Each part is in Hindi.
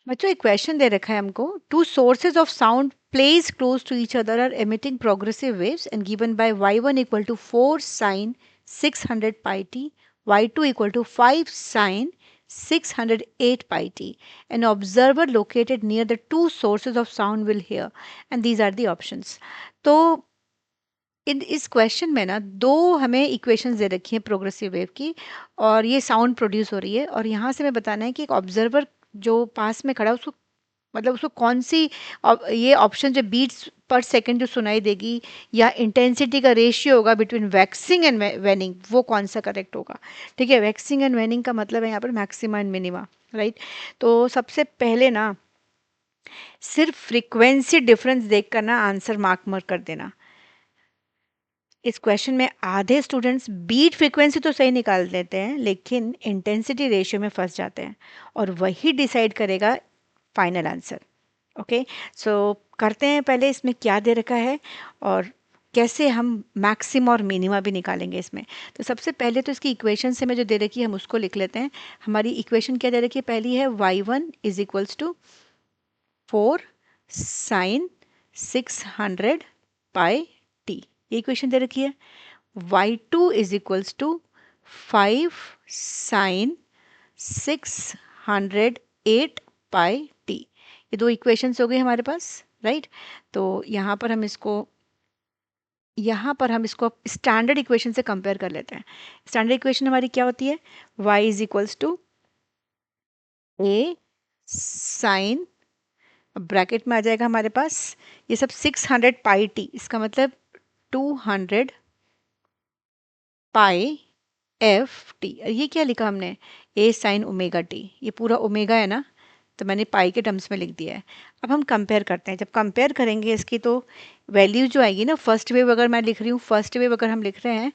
बच्चों एक क्वेश्चन दे रखा है हमको, two sources of sound place close to each other are emitting progressive waves and given by y1 equal to 4 sin 600 pi t, y2 equal to 5 sin 608 pi t. An observer located near the two sources of sound will hear, and these are the options. तो इन इस क्वेश्चन में ना दो हमें इक्वेशंस दे रखी हैं प्रोग्रेसिव वेव की, और ये साउंड प्रोड्यूस हो रही है, और यहाँ से हमें बताना है कि एक ऑब्जर्वर जो पास में खड़ा है उसको, मतलब उसको कौन सी ये ऑप्शन जो बीट्स पर सेकंड जो सुनाई देगी या इंटेंसिटी का रेशियो होगा बिटवीन वैक्सिंग एंड वेनिंग, वो कौन सा करेक्ट होगा। ठीक है, वैक्सिंग एंड वेनिंग का मतलब है यहाँ पर मैक्सिमा एंड मिनिमा, राइट। तो सबसे पहले ना सिर्फ फ्रीक्वेंसी डिफरेंस देखकर ना आंसर मार्क मर कर देना। इस क्वेश्चन में आधे स्टूडेंट्स बीट फ्रीक्वेंसी तो सही निकाल देते हैं लेकिन इंटेंसिटी रेशियो में फंस जाते हैं, और वही डिसाइड करेगा फाइनल आंसर। ओके, सो करते हैं पहले इसमें क्या दे रखा है और कैसे हम मैक्सिमा और मिनिमा भी निकालेंगे इसमें। तो सबसे पहले तो इसकी इक्वेशन से में जो दे रखी है हम उसको लिख लेते हैं। हमारी इक्वेशन क्या दे रखी है, पहली है y1 is equals to 4 sine 600 pi t, ये इक्वेशन दे रखी है। y2 is equals to 5 sine 608 pi t, ये दो इक्वेशंस हो गए हमारे पास, राइट। तो यहाँ पर हम इसको स्टैंडर्ड इक्वेशन से कंपेयर कर लेते हैं। स्टैंडर्ड इक्वेशन हमारी क्या होती है, y is equals to A sine, bracket में आ जाएगा हमारे पास ये सब 600 पाई टी, इसका मतलब 200 पाई एफ टी। ये क्या लिखा हमने, ए साइन ओमेगा टी, ये पूरा ओमेगा है ना, तो मैंने पाई के टर्म्स में लिख दिया है। अब हम कंपेयर करते हैं, जब कंपेयर करेंगे इसकी तो वैल्यू जो आएगी ना, फर्स्ट वेव अगर मैं लिख रही हूँ, फर्स्ट वेव अगर हम लिख रहे हैं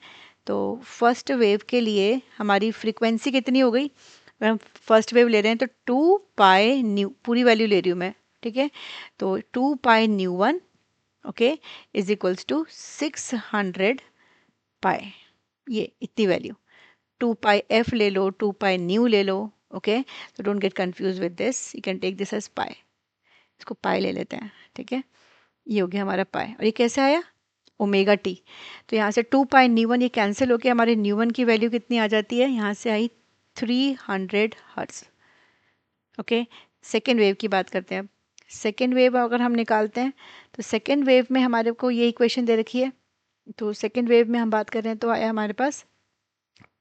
तो फर्स्ट वेव के लिए हमारी फ्रीक्वेंसी कितनी हो गई, अगर हम फर्स्ट वेव ले रहे हैं तो 2 पाई न्यू, पूरी वैल्यू ले रही हूँ मैं, ठीक है। तो 2 pi nu one, okay, is equals to 600 pi, ये इतनी वैल्यू। 2 पाई एफ ले लो, 2 पाई न्यू ले लो, ओके। तो don't get confuse with this, you can take this as pi, इसको पाई ले लेते हैं, ठीक है। ये हो गया हमारा पाई, और ये कैसे आया, ओमेगा टी। तो यहाँ से 2 पाई न्यू वन ये कैंसिल होकर हमारे न्यू वन की वैल्यू कितनी आ जाती है, यहाँ से आई 300 हर्ट्ज, ओके। सेकेंड वेव की बात करते हैं अब। सेकेंड वेव अगर हम निकालते हैं तो सेकेंड वेव में हमारे को ये इक्वेशन दे रखी है, तो सेकेंड वेव में हम बात कर रहे हैं तो आया हमारे पास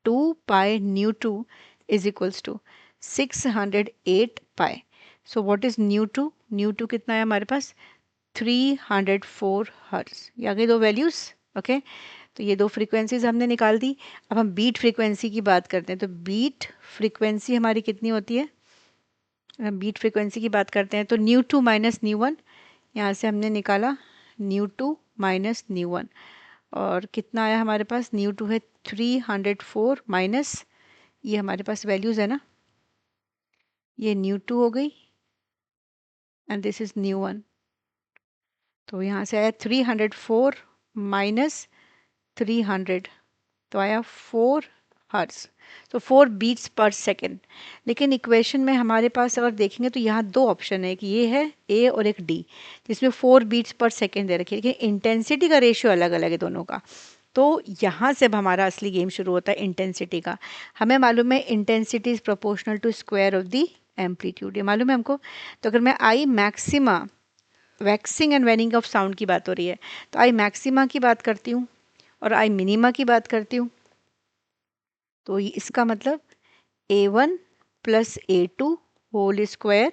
2 pi nu two is equals to 608 pi. So what is nu two, nu two कितना है हमारे पास 304 हर्ट्ज, ये आ गई दो वैल्यूज, ओके। तो ये दो फ्रीक्वेंसीज हमने निकाल दी। अब हम बीट फ्रीक्वेंसी की बात करते हैं, तो बीट फ्रीक्वेंसी हमारी कितनी होती है, हम बीट फ्रीक्वेंसी की बात करते हैं तो nu two minus nu one, यहाँ से हमने निकाला nu two minus nu one, और कितना आया हमारे पास, न्यू टू है 304 माइनस, ये हमारे पास वैल्यूज़ है ना, ये न्यू टू हो गई and this is new one. तो यहाँ से आया 304 माइनस 300, तो आया 4 हर्ट्ज, तो 4 बीट्स पर सेकेंड। लेकिन इक्वेशन में हमारे पास अगर देखेंगे तो यहाँ दो ऑप्शन है, कि ये है ए और एक डी, जिसमें 4 बीट्स पर सेकेंड दे रखी है, लेकिन इंटेंसिटी का रेशियो अलग अलग है दोनों का। तो यहाँ से अब हमारा असली गेम शुरू होता है इंटेंसिटी का। हमें मालूम है intensity is proportional to square of the amplitude, ये मालूम है हमको। तो अगर मैं I maxima, waxing and waning of sound की बात हो रही है, तो आई मैक्सिमा की बात करती हूँ और आई मिनिमा की बात करती हूँ, तो इसका मतलब A1 plus A2 whole square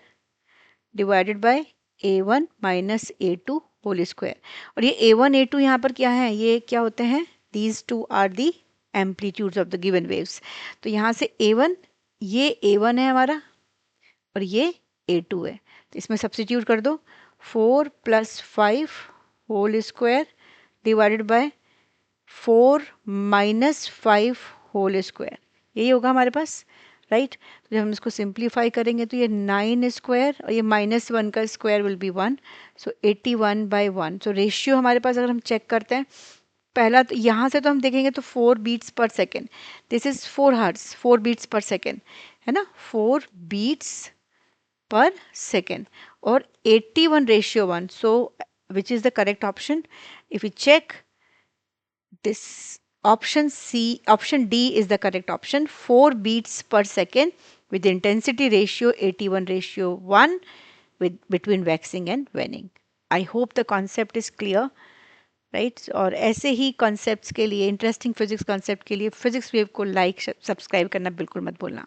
divided by A1 minus A2 whole square. और ये A1 A2 यहाँ पर क्या है, ये क्या होते हैं, these two are the amplitudes of the given waves. तो यहाँ से A1, ये A1 है हमारा और ये A2 है, तो इसमें सब्स्टिट्यूट कर दो, 4 plus 5 whole square divided by 4 minus 5 whole square, यही होगा हमारे पास, राइट। तो जब हम इसको सिंप्लीफाई करेंगे तो ये 9 स्क्वायर और ये माइनस 1 का square will be 1, so 81 by 1। So ratio हमारे पास अगर हम चेक करते हैं, पहला तो यहाँ से तो हम देखेंगे तो 4 beats per second, this is 4 hertz, 4 beats per second है ना, 4 beats per second or 81:1. So which is the correct option? If we check this, option D is the correct option. 4 beats per second with intensity ratio 81:1 with between waxing and waning. I hope the concept is clear, right? और ऐसे ही concepts के लिए, interesting physics concept के लिए physics wave को like सब्सक्राइब करना बिल्कुल मत भूलना.